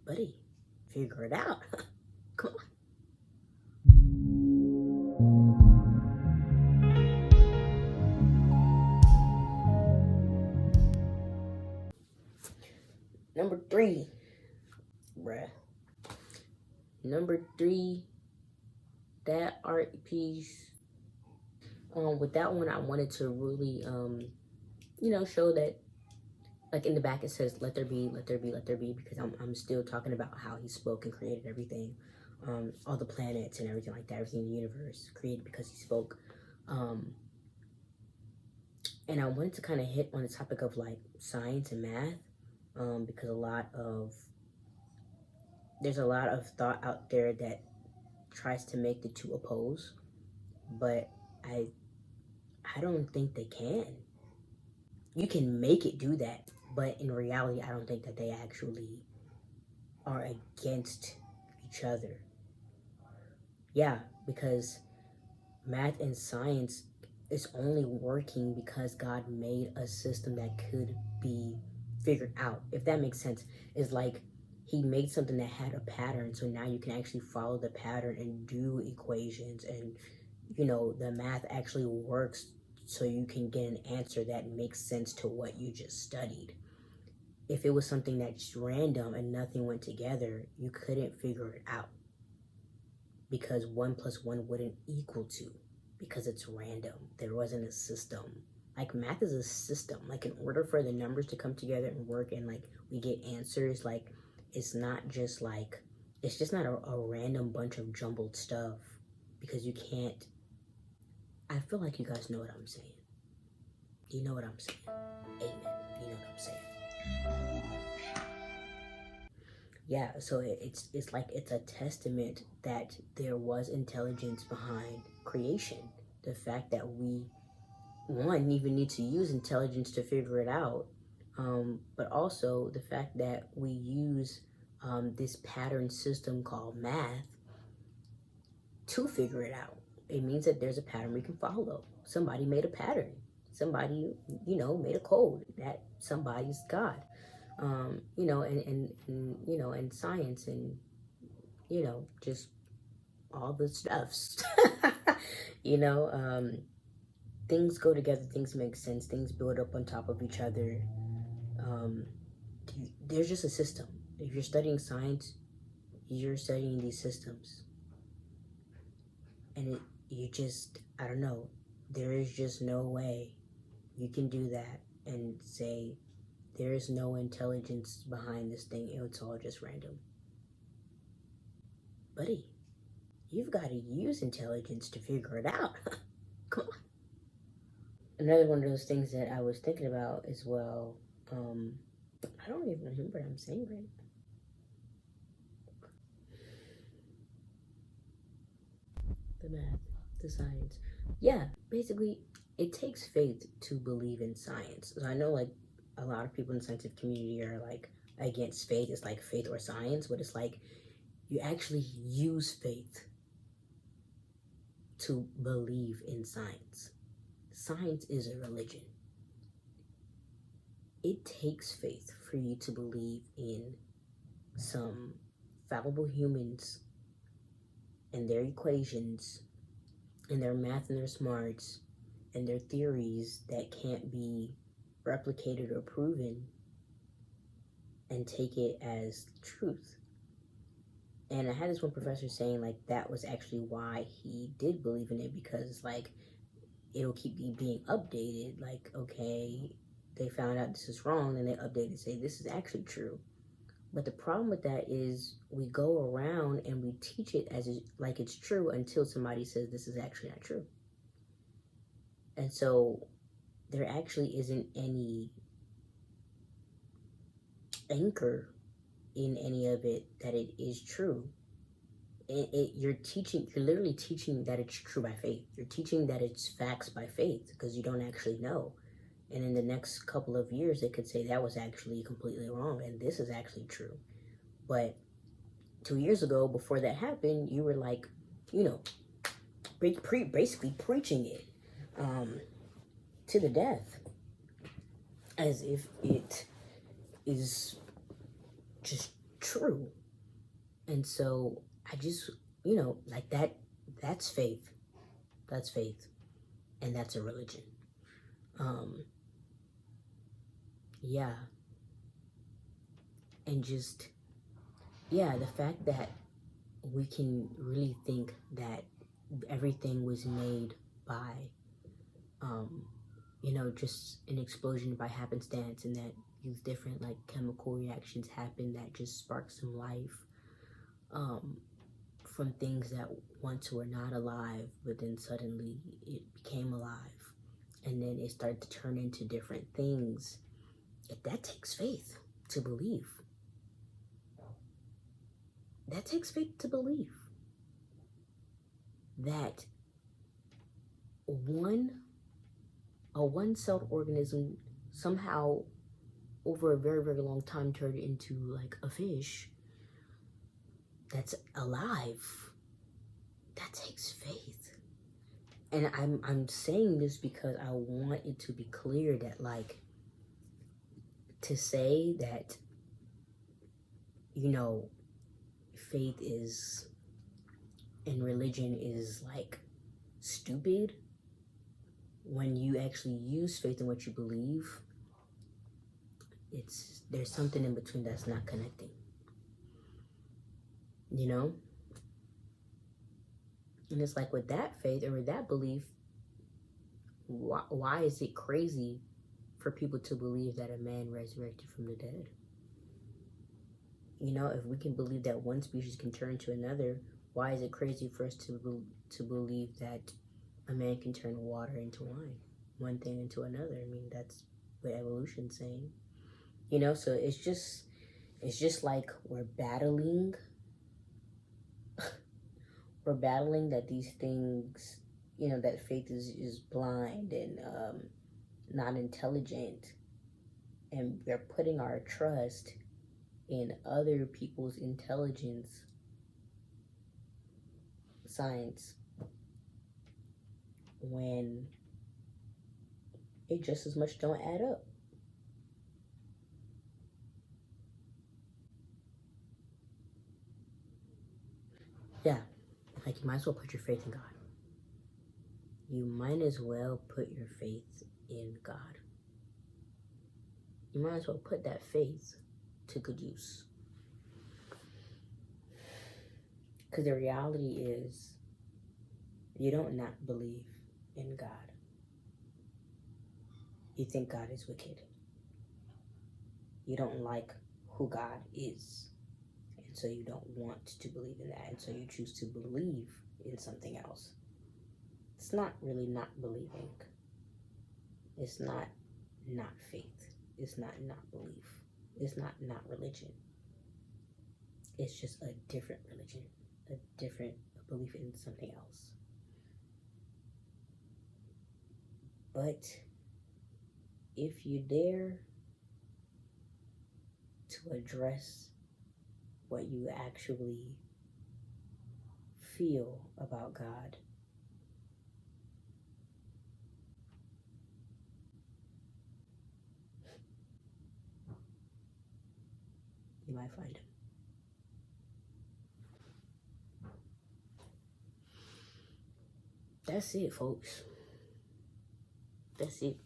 buddy, figure it out. Come on. Number 3, bruh. Number 3, that art piece. With that one, I wanted to really, show that, like in the back it says, let there be, let there be, let there be, because I'm still talking about how he spoke and created everything. All the planets and everything like that, everything in the universe created because he spoke. And I wanted to kind of hit on the topic of like science and math, because there's a lot of thought out there that tries to make the two oppose, but I don't think they can. You can make it do that, but in reality, I don't think that they actually are against each other. Yeah, because math and science is only working because God made a system that could be figured out. If that makes sense, it's like he made something that had a pattern, so now you can actually follow the pattern and do equations, and the math actually works, so you can get an answer that makes sense to what you just studied. If it was something that's random and nothing went together, you couldn't figure it out, because 1 + 1 wouldn't equal 2, because it's random. There wasn't a system. Like math is a system. Like in order for the numbers to come together and work and like we get answers, like it's not just like, it's just not a random bunch of jumbled stuff, because you can't. I feel like you guys know what I'm saying. You know what I'm saying? Amen. You know what I'm saying? Yeah, so it's like it's a testament that there was intelligence behind creation. The fact that we, one, even need to use intelligence to figure it out, but also the fact that we use this pattern system called math to figure it out. It means that there's a pattern we can follow. Somebody made a pattern. Somebody, made a code. That somebody's God. And science and, just all the stuffs. Things go together, things make sense, things build up on top of each other. There's just a system. If you're studying science, you're studying these systems. And I don't know, there is just no way you can do that and say there is no intelligence behind this thing, it's all just random. Buddy, you've got to use intelligence to figure it out. Come on. Another one of those things that I was thinking about as well, I don't even remember what I'm saying right now. The math, the science. Yeah, basically, it takes faith to believe in science. So I know, like, a lot of people in the scientific community are, like, against faith. It's like faith or science, but it's like you actually use faith to believe in science. Science is a religion. It takes faith for you to believe in some fallible humans and their equations and their math and their smarts and their theories that can't be replicated or proven, and take it as truth. And I had this one professor saying like that was actually why he did believe in it, because like it'll keep being updated. Like, okay, they found out this is wrong, and they update and say this is actually true. But the problem with that is we go around and we teach it as like it's true until somebody says this is actually not true. And so there actually isn't any anchor in any of it that it is true. You're literally teaching that it's true by faith. You're teaching that it's facts by faith, because you don't actually know. And in the next couple of years, they could say that was actually completely wrong, and this is actually true. But 2 years ago, before that happened, you were like, basically preaching it to the death, as if it is just true. And so I just, like that's faith. That's faith. And that's a religion. Yeah. And just, yeah, the fact that we can really think that everything was made by, just an explosion by happenstance, and that these different like chemical reactions happen that just spark some life, from things that once were not alive, but then suddenly it became alive, and then it started to turn into different things. That takes faith to believe. That takes faith to believe that a one-celled organism somehow over a very, very long time turned into like a fish that's alive. That takes faith. And I'm saying this because I want it to be clear that, like, to say that, faith is, and religion is like stupid, when you actually use faith in what you believe, there's something in between that's not connecting. And it's like, with that faith or with that belief, why is it crazy for people to believe that a man resurrected from the dead? If we can believe that one species can turn to another, why is it crazy for us to believe that a man can turn water into wine, one thing into another? I mean, that's what evolution's saying. So it's just like we're battling that these things, that faith is blind and not intelligent, and we're putting our trust in other people's intelligence, science, when it just as much don't add up. Yeah, like, you might as well put your faith in God. You might as well put your faith in God. You might as well put that faith to good use. Because the reality is, you don't not believe in God. You think God is wicked. You don't like who God is. And so you don't want to believe in that. And so you choose to believe in something else. It's not really not believing. It's not faith. It's not belief. It's not religion. It's just a different religion, a different belief in something else. But if you dare to address what you actually feel about God, you might find him. That's it, folks. That's it.